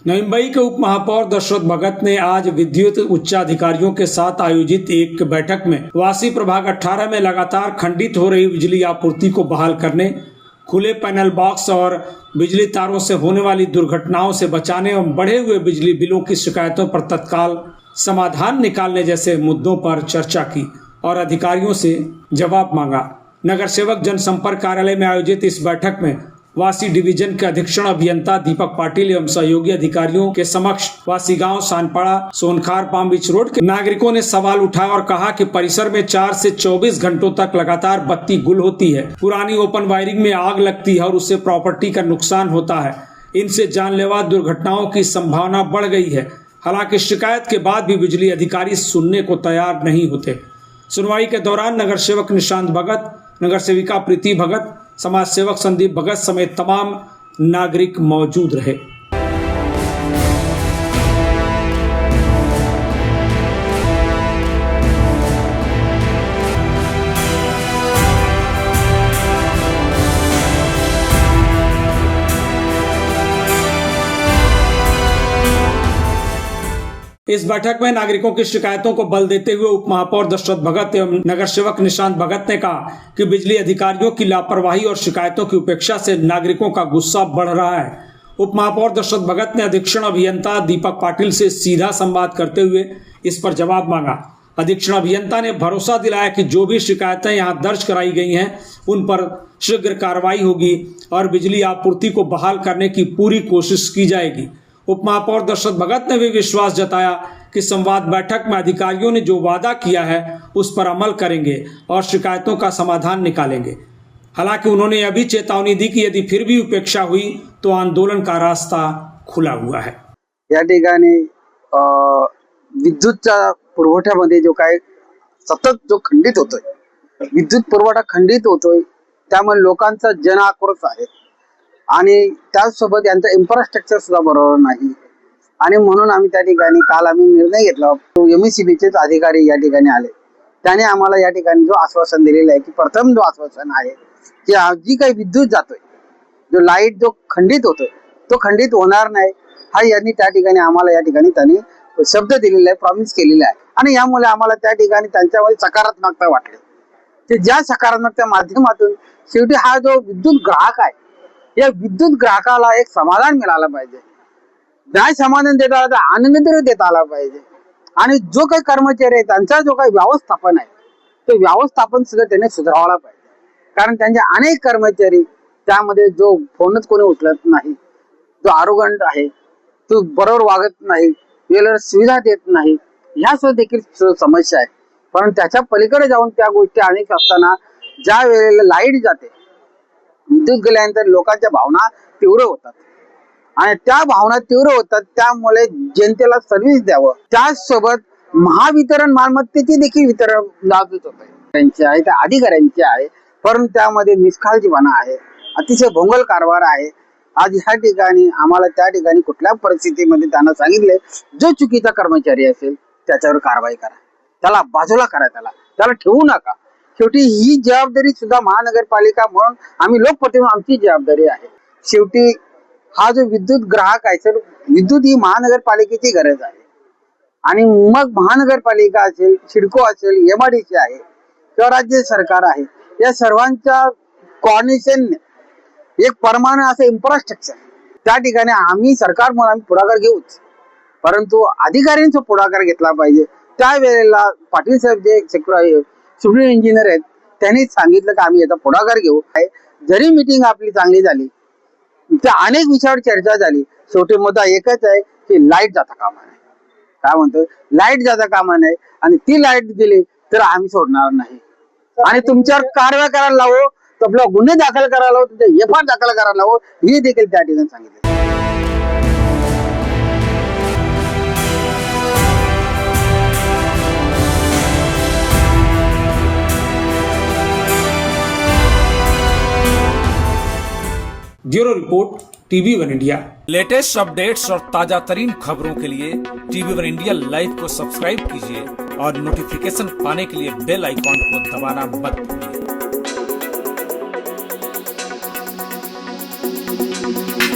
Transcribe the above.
नवी मुंबई के उप महापौर दशरथ भगत ने आज विद्युत उच्चाधिकारियों के साथ आयोजित एक बैठक में वासी प्रभाग 18 में लगातार खंडित हो रही बिजली आपूर्ति को बहाल करने, खुले पैनल बॉक्स और बिजली तारों से होने वाली दुर्घटनाओं से बचाने एवं बढ़े हुए बिजली बिलों की शिकायतों पर तत्काल समाधान निकालने जैसे मुद्दों पर चर्चा की और अधिकारियों से जवाब मांगा। नगर सेवक जनसंपर्क कार्यालय में आयोजित इस बैठक में वासी डिवीजन के अधीक्षण अभियंता दीपक पाटिल एवं सहयोगी अधिकारियों के समक्ष वासी गांव Sanpada Sonkhar palm beach road के नागरिकों ने सवाल उठाया और कहा कि परिसर में 4 से 24 घंटों तक लगातार बत्ती गुल होती है, पुरानी ओपन वायरिंग में आग लगती है और उससे प्रॉपर्टी का नुकसान होता है। इनसे जानलेवा दुर्घटनाओं की संभावना बढ़ गई है। हालांकि शिकायत के बाद भी बिजली अधिकारी सुनने को तैयार नहीं होते। सुनवाई के दौरान नगर सेवक निशांत भगत, नगर सेविका प्रीति भगत, समाज सेवक संदीप भगत समेत तमाम नागरिक मौजूद रहे। इस बैठक में नागरिकों की शिकायतों को बल देते हुए उप महापौर दशरथ भगत एवं नगर सेवक निशांत भगत ने कहा कि बिजली अधिकारियों की लापरवाही और शिकायतों की उपेक्षा से नागरिकों का गुस्सा बढ़ रहा है। उप महापौर दशरथ भगत ने अधीक्षण अभियंता दीपक पाटिल से सीधा संवाद करते हुए इस पर जवाब मांगा। अधीक्षण अभियंता ने भरोसा दिलाया कि जो भी शिकायतें यहाँ दर्ज कराई गई हैं उन पर शीघ्र कार्रवाई होगी और बिजली आपूर्ति को बहाल करने की पूरी कोशिश की जाएगी। उप महापौर दशरथ भगत ने भी विश्वास जताया कि संवाद बैठक में अधिकारियों ने जो वादा किया है उस पर अमल करेंगे और शिकायतों का समाधान निकालेंगे। हालांकि उन्होंने यह भी चेतावनी दी कि यदि फिर भी उपेक्षा हुई तो आंदोलन का रास्ता खुला हुआ है। या ठिकाणी विद्युतच्या पुरवठ्यामध्ये जो काय सतत जो खंडित होतोय, विद्युत पुरवठा खंडित होतोय, त्यामुळे लोकांचा जन आक्रोश आहे आणि त्यासोबत यांचं इन्फ्रास्ट्रक्चर सुद्धा बरोबर नाही आणि म्हणून आम्ही त्या ठिकाणी काल आम्ही निर्णय घेतला। एमईसीबीचे अधिकारी या ठिकाणी आले, त्याने आम्हाला या ठिकाणी जो आश्वासन दिलेलं आहे की प्रथम जो आश्वासन आहे की जी काही विद्युत जातोय, जो लाईट जो खंडित होतोय तो खंडित होणार नाही हा यांनी त्या ठिकाणी आम्हाला या ठिकाणी त्यांनी शब्द दिलेला आहे, प्रॉमिस केलेला आहे आणि यामुळे आम्हाला त्या ठिकाणी त्यांच्यामध्ये सकारात्मकता वाटली। ते ज्या सकारात्मकतेच्या माध्यमातून शेवटी हा जो विद्युत ग्राहक आहे या विद्युत ग्राहकाला एक समाधान मिळालं पाहिजे, न्याय समाधान देता आला, आनंद देता आला पाहिजे आणि जो काही कर्मचारी आहे त्यांचा जो काही व्यवस्थापन आहे तो व्यवस्थापन सुद्धा त्यांनी सुधारवायला पाहिजे। कारण त्यांचे अनेक कर्मचारी त्यामध्ये जो फोनच कोणी उचलत नाही, जो आरोगंट आहे, तो बरोबर वागत नाही, वेळेवर सुविधा देत नाही, ह्या सुद्धा देखील समस्या आहे। पण त्याच्या पलीकडे जाऊन त्या गोष्टी अनेक असताना ज्या वेळेला लाईट जाते, विद्युत गेल्यानंतर लोकांच्या भावना तीव्र होतात आणि त्या भावना तीव्र होतात, त्यामुळे जनतेला सर्व्हिस द्यावं, त्याचसोबत महावितरण मालमत्तेची देखील वितरण नाजूक होत आहे, त्यांची आहे त्या अधिकाऱ्यांची आहे, परंतु त्यामध्ये निष्काळजीपणा आहे, अतिशय भोंगल कारभार आहे। आज ह्या ठिकाणी आम्हाला त्या ठिकाणी कुठल्या परिस्थितीमध्ये त्यांना सांगितले जो चुकीचा कर्मचारी असेल त्याच्यावर कारवाई करा, त्याला बाजूला करा, त्याला ठेवू नका। शेवटी ही जबाबदारी सुद्धा महानगरपालिका म्हणून आम्ही लोकप्रतिनिधी आमची जबाबदारी आहे। शेवटी हा जो विद्युत ग्राहक आहे सर, विद्युत ही महानगरपालिकेची गरज आहे आणि मग महानगरपालिका असेल, सिडको असेल, एमआयडीसी आहे किंवा राज्य सरकार आहे, या सर्वांच्या कोऑर्डिनेशनने एक परमानंट असं इन्फ्रास्ट्रक्चर त्या ठिकाणी आम्ही सरकार म्हणून आम्ही पुढाकार घेऊच, परंतु अधिकाऱ्यांचा पुढाकार घेतला पाहिजे। त्यावेळेला पाटील साहेब जे सिव्हिल इंजिनियर आहेत त्यांनी सांगितलं की आम्ही याचा पुढाकार घेऊ। जरी मीटिंग आपली चांगली झाली, त्या अनेक विषयावर चर्चा झाली, शेवटी मुद्दा एकच आहे की लाईट जाता कामा नये। काय म्हणतो, लाईट जाता कामा नये आणि ती लाईट गेली तर आम्ही सोडणार नाही आणि तुमच्यावर कारवाई करायला लावू, आपला गुन्हे दाखल करायला लावू, तुमच्या एफआर दाखल करायला लावू, हे देखील त्या ठिकाणी सांगितलं। Bureau report TV1 India. Latest updates और ताजा तरीन खबरों के लिए TV1 इंडिया लाइव को सब्सक्राइब कीजिए और नोटिफिकेशन पाने के लिए बेल आइकॉन को दबाना मत भूलिए।